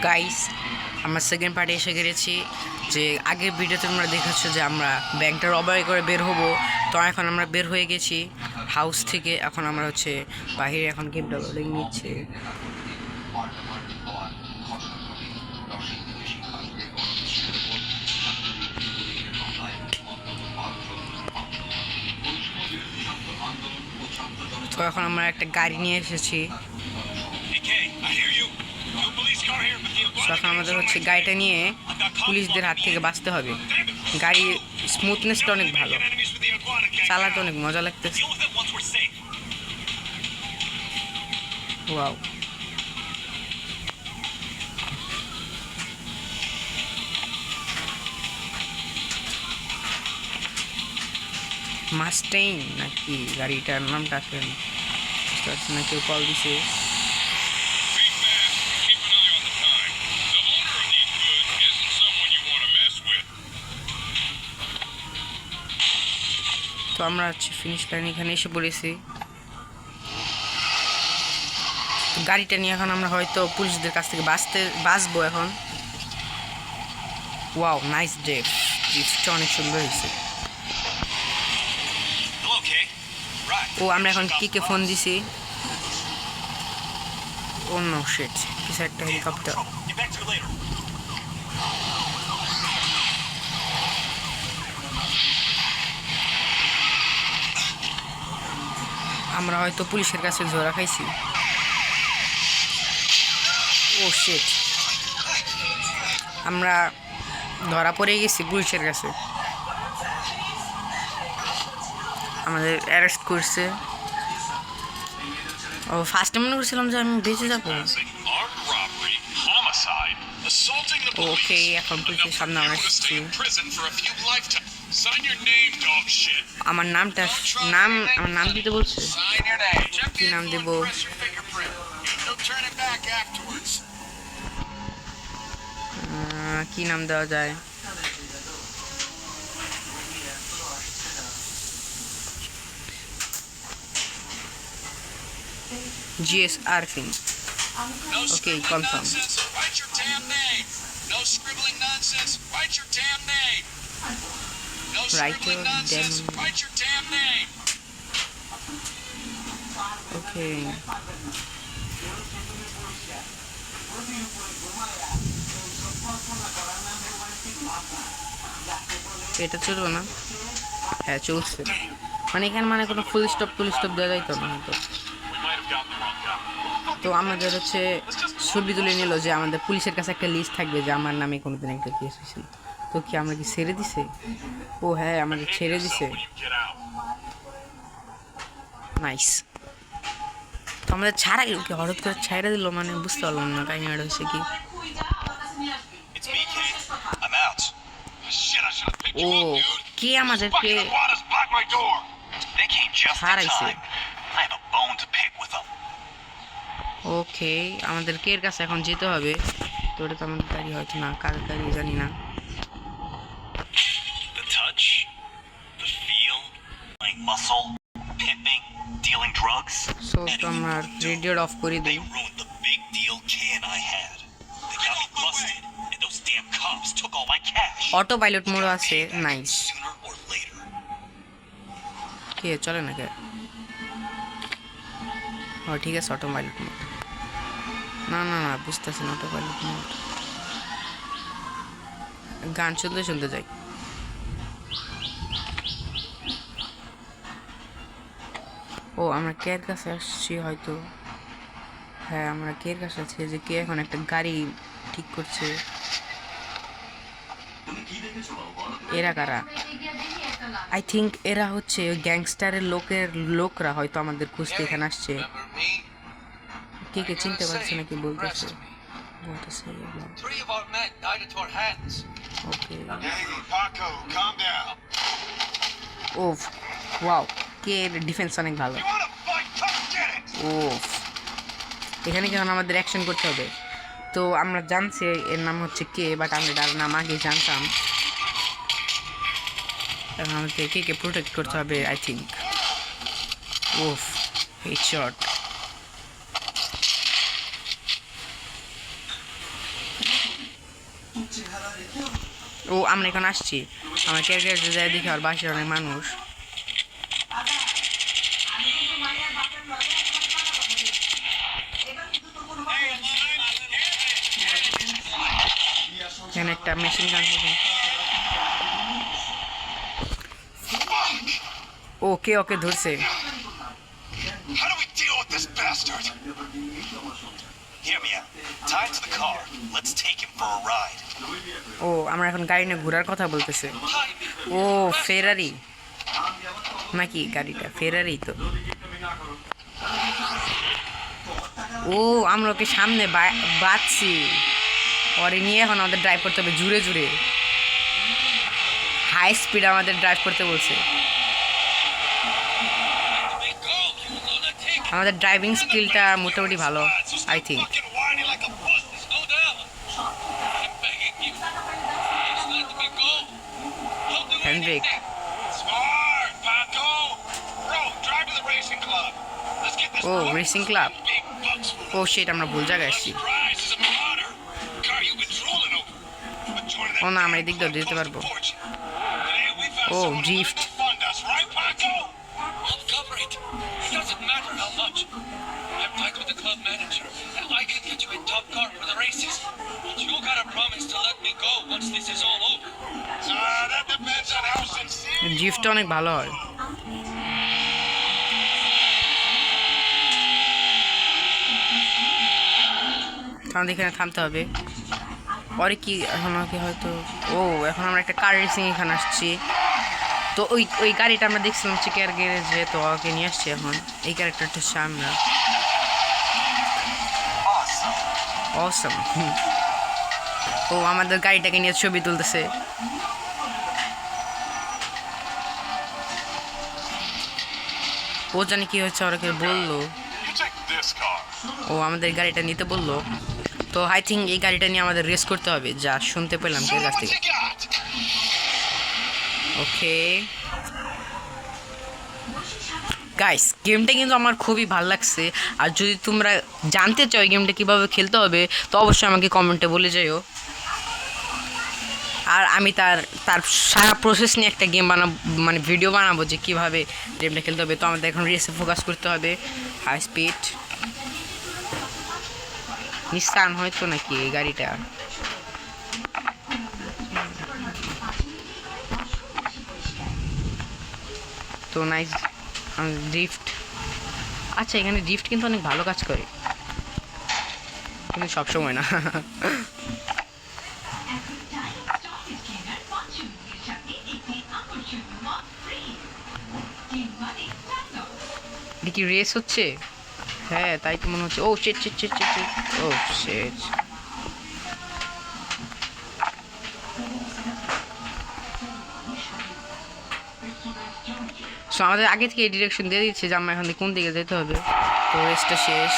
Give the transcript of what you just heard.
Guys আমরা second পার্টে এসে গেছি। যে আগের ভিডিওতে তোমরা দেখাচ্ছ যে আমরা ব্যাংকটা রবারি করে বের হব, তো এখন আমরা বের হয়ে গেছি হাউস থেকে। এখন আমরা হচ্ছে বাহিরে এখন গেমটা লোডিং নিচ্ছে। তো এখন আমরা একটা গাড়ি নিয়ে এসেছি। এখন আমাদের হচ্ছে গাড়িটা নিয়ে পুলিশদের হাত থেকে বাঁচতে হবে। গাড়ির স্মুথনেসটা অনেক ভালো, চালাতে অনেক মজা লাগতেছে। ওয়াও, মাস্টেইন নাকি গাড়িটার নামটা আসলে বুঝতে পারছি না। কেউ কল দিছে। তো আমরা হচ্ছে ফিনিশ লাইন এখানে এসে পড়েছি। গাড়িটা নিয়ে এখন আমরা হয়তো পুলিশদের কাছ থেকে বাঁচবো এখন। ওয়াও, নাইস ডে, জিপসটা অনেক সুন্দর হয়েছে। ও আমরা এখন কিকে ফোন দিছি। ও নো শিট, কিছু একটা হেলিকপ্টার। আমরা হয়তো পুলিশের কাছে ধরা খাইছি। ও শিট, আমরা ধরা পড়ে গেছি পুলিশের কাছে। আমাদের অ্যারেস্ট করছে। ও ফার্স্টে মনে করছিলাম যে আমি বেঁচে যাবো। ওকে, এখন পুলিশের সামনে আমরা এসেছি। আমার নাম দিতে বলছে। কি নাম দেব? কি নাম দেওয়া যায়? GS Arfin. Okay, confirm. No scribbling nonsense. Write your damn name. No scribbling nonsense. Write your damn name. Okay. এটা চলবে না? হ্যাঁ চলছে। মানে এখানে মানে কোনো ফুল স্টপ দেওয়া যাইতো না হয়তো। তো আমাদের হচ্ছে ছবি তুলে নিল যে আমাদের পুলিশের কাছে একটা লিস্ট থাকবে যে আমার নামে কোনোদিন একটা কেস হয়েছিল। তো কি আমরা কি ছেড়ে দিছে? ও হ্যাঁ, আমাদের ছেড়ে দিছে। নাইস। তো আমাদের ছাড়া কি হঠাৎ করে ছেড়ে দিল, মানে বুঝতে পারলাম না কাহিনীটা হচ্ছে কি। ও কে আমাদেরকে ছাড়াইছে? ওকে, আমাদের এর কাছে এখন যেতে হবে। তো ওটা তো আমাদের গাড়ি হয়তো না, কার গাড়ি জানি না। সো তো আমরা রেডিও অফ করে দিই। অটো পাইলট মোড আছে, নাইস। কে চলে না কে? ও ঠিক আছে, অটো পাইলট মোড। না না না, বুঝতেছি না অটো পাইলট মোড। গান শুনতে যাই। ও আমরা কের কাছে আসছি হয়তো। হ্যাঁ আমরা কের কাছে আছি, যে কে এখন একটা গাড়ি ঠিক করছে। এরা কারা? আই থিঙ্ক এরা হচ্ছে ওই গ্যাংস্টারের লোকরা হয়তো আমাদের খুঁজতে এখানে আসছে। কে চিনতে পারছে নাকি বলতেছে। ওফ ওয়াও, কে ডিফেন্স অনেক ভালো। ওফ, এখানে কেন আমাদের অ্যাকশন করতে হবে। তো আমরা জানছি এর নাম হচ্ছে কে, বাট আমরা তার নাম আগে জানতাম। এখন আমাদের কে প্রোটেক্ট করতে হবে আই থিঙ্ক। ওফ, হেডশট। ও আমরা এখন আসছি, আমার ক্যারিয়ার যায় দেখি আর বাসায় অনেক মানুষ। এখানে একটা মেশিন গান করবে। ওকে ওকে ধরছে। How do we deal with this bastard? Hear me out. Tie to the car. Let's take him for a ride. ও আমরা এখন গাড়ি নিয়ে ঘোরার কথা বলতেছে। ও ফেরারি নাকি গাড়িটা? ফেরারি তো। ও আমরা ওকে সামনে বাঁচছি, পরে নিয়ে এখন আমাদের ড্রাইভ করতে হবে জুড়ে জুড়ে, হাই স্পিড আমাদের ড্রাইভ করতে বলছে। আমাদের ড্রাইভিং স্কিলটা মোটামুটি ভালো I think. Fucking whining like a puss. Slow down. I'm begging you. Just let me go. He'll do Hendrik. anything. Smart, Paco. Bro, drive to the racing club. Let's get this Oh, fucking racing club. big bucks for ও সেটা আমরা ভুল জায়গায় আসছি। prize is a marauder. Car you've been trolling over. But joining that ও না, আমরা damn এদিক দিয়ে club যেতে costs a পারবো। fortune. Today we found Oh, someone drift. willing to fund us, right, Paco? I'll cover it. It doesn't matter how much. I've talked with the club manager, and I can get you a top car for the races. But you gotta promise to let me go once this is all over. That depends on how sincere. জিফটটা অনেক ভালো হয়। আমাদের এখানে থামতে হবে। পরে কি এখন আমাকে হয়তো, ও এখন আমরা একটা কার রেসিং এখানে আসছি। তো ওই ওই গাড়িটা আমরা দেখছিলাম চিকের গ্যারেজে, তো ওকে নিয়ে আসছি এখন। এই ক্যারেক্টারটা হচ্ছে আমরা। অসম। ও আমাদের গাড়িটাকে নিয়ে ছবি তুলতেছে। ও জানি কি হচ্ছে, ওরাকে বললো। You take this car. ও আমাদের গাড়িটা নিতে বললো। তো আই থিঙ্ক এই গাড়িটা নিয়ে আমাদের রেস করতে হবে, যা শুনতে পেলাম Show কেউ me কাছ what থেকে। you got. ওকে গাইস, গেমটা কিন্তু আমার খুবই ভালো লাগছে। আর যদি তোমরা জানতে চাও এই গেমটা কীভাবে খেলতে হবে, তো অবশ্যই আমাকে কমেন্টে বলে যাইও। আর আমি তার তার সারা প্রসেস নিয়ে একটা গেম বানাবো, মানে ভিডিও বানাবো যে কীভাবে গেমটা খেলতে হবে। তো আমাদের এখন রেসে ফোকাস করতে হবে, হাই স্পিড। নিস্তান হয়তো নাকি এই গাড়িটা? তো নাইস ড্রিফট। আচ্ছা এখানে ড্রিফট কিন্তু অনেক ভালো কাজ করে, কিন্তু সবসময় না। কি রেস হচ্ছে? হ্যাঁ তাই তো মনে হচ্ছে। Oh shit shit shit shit shit, oh shit. So আমাদের আগে থেকে ডিরেকশন দিয়ে দিচ্ছে যে আমরা এখন কোন দিকে যেতে হবে। তো রেসটা শেষ।